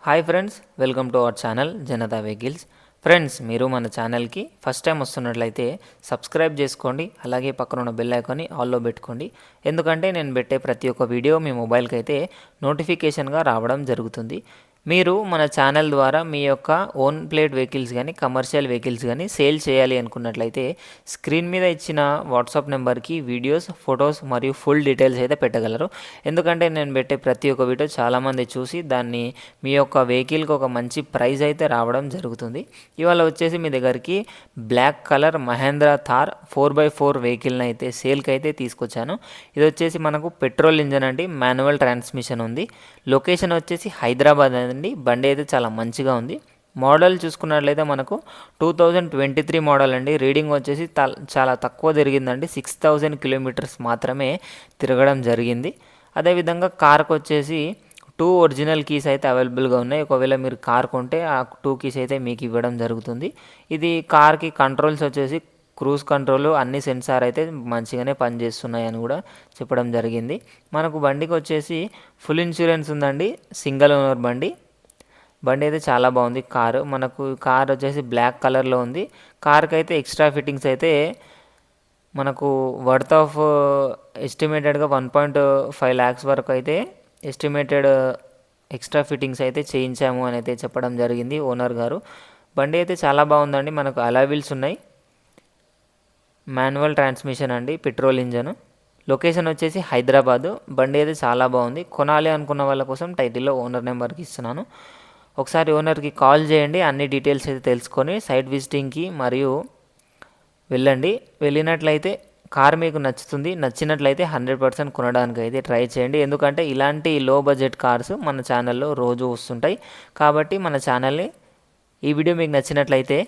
Hi friends, welcome to our channel Janata vehicles. Friends, మీరు మన ఛానల్కి ఫస్ట్ టైం వస్తున్నట్లయితే సబ్స్క్రైబ్ చేసుకోండి. అలాగే పక్కన ఉన్న బెల్ ఐకాన్ని ఆల్లో పెట్టుకోండి. ఎందుకంటే నేను పెట్టే ప్రతి ఒక్క వీడియో మీ మొబైల్కి అయితే నోటిఫికేషన్గా రావడం జరుగుతుంది. మీరు మన ఛానల్ ద్వారా మీ యొక్క ఓన్ ప్లేట్ వెహికల్స్ కానీ కమర్షియల్ వెహికల్స్ కానీ సేల్ చేయాలి అనుకున్నట్లయితే స్క్రీన్ మీద ఇచ్చిన వాట్సాప్ నెంబర్కి వీడియోస్, ఫొటోస్ మరియు ఫుల్ డీటెయిల్స్ అయితే పెట్టగలరు. ఎందుకంటే నేను పెట్టే ప్రతి ఒక్క వీడియో చాలామంది చూసి దాన్ని మీ యొక్క వెహికల్కి ఒక మంచి ప్రైజ్ అయితే రావడం జరుగుతుంది. ఇవాళ వచ్చేసి మీ దగ్గరికి black colour Mahindra Thar 4x4 వెహికల్ని అయితే సేల్కి అయితే తీసుకొచ్చాను. ఇది వచ్చేసి మనకు పెట్రోల్ ఇంజన్ అండి, మాన్యువల్ ట్రాన్స్మిషన్ ఉంది. లొకేషన్ వచ్చేసి హైదరాబాద్ అండి. బండి అయితే చాలా మంచిగా ఉంది. మోడల్ చూసుకున్నట్లయితే మనకు 2023 మోడల్ అండి. రీడింగ్ వచ్చేసి చాలా తక్కువ తిరిగిందండి. 6000 కిలోమీటర్స్ మాత్రమే తిరగడం జరిగింది. అదేవిధంగా కార్కి వచ్చేసి 2 ఒరిజినల్ కీస్ అయితే అవైలబుల్గా ఉన్నాయి. ఒకవేళ మీరు కార్ కొంటే ఆ 2 కీస్ అయితే మీకు ఇవ్వడం జరుగుతుంది. ఇది కార్కి కంట్రోల్స్ వచ్చేసి క్రూజ్ కంట్రోల్, అన్ని సెన్సార్ అయితే మంచిగానే పనిచేస్తున్నాయి అని కూడా చెప్పడం జరిగింది. మనకు బండికి వచ్చేసి ఫుల్ ఇన్సూరెన్స్ ఉందండి. సింగిల్ ఓనర్ బండి అయితే చాలా బాగుంది. కార్ వచ్చేసి బ్లాక్ కలర్లో ఉంది. కార్కి అయితే ఎక్స్ట్రా ఫిట్టింగ్స్ అయితే మనకు వర్త్ ఆఫ్ ఎస్టిమేటెడ్గా 1.5 lakhs వరకు అయితే ఎస్టిమేటెడ్ ఎక్స్ట్రా ఫిట్టింగ్స్ అయితే చేయించాము అని అయితే చెప్పడం జరిగింది ఓనర్ గారు. బండి అయితే చాలా బాగుందండి. మనకు అలాయ్ వీల్స్ ఉన్నాయి. మాన్యువల్ ట్రాన్స్మిషన్ అండి, పెట్రోల్ ఇంజన్. లొకేషన్ వచ్చేసి హైదరాబాదు. బండి అయితే చాలా బాగుంది. కొనాలి అనుకున్న వాళ్ళ కోసం టైటిల్లో ఓనర్ నెంబర్కి ఇస్తున్నాను. ఒకసారి ఓనర్కి కాల్ చేయండి. అన్ని డీటెయిల్స్ అయితే తెలుసుకొని సైట్ విజిటింగ్కి మరియు వెళ్ళండి. వెళ్ళినట్లయితే కార్ మీకు నచ్చినట్లయితే 100% కొనడానికి అయితే ట్రై చేయండి. ఎందుకంటే ఇలాంటి లో బడ్జెట్ కార్స్ మన ఛానల్లో రోజు వస్తుంటాయి. కాబట్టి మన ఛానల్ని, ఈ వీడియో మీకు నచ్చినట్లయితే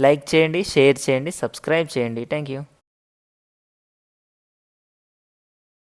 లైక్ చేయండి, షేర్ చేయండి, సబ్స్క్రైబ్ చేయండి. Thank you.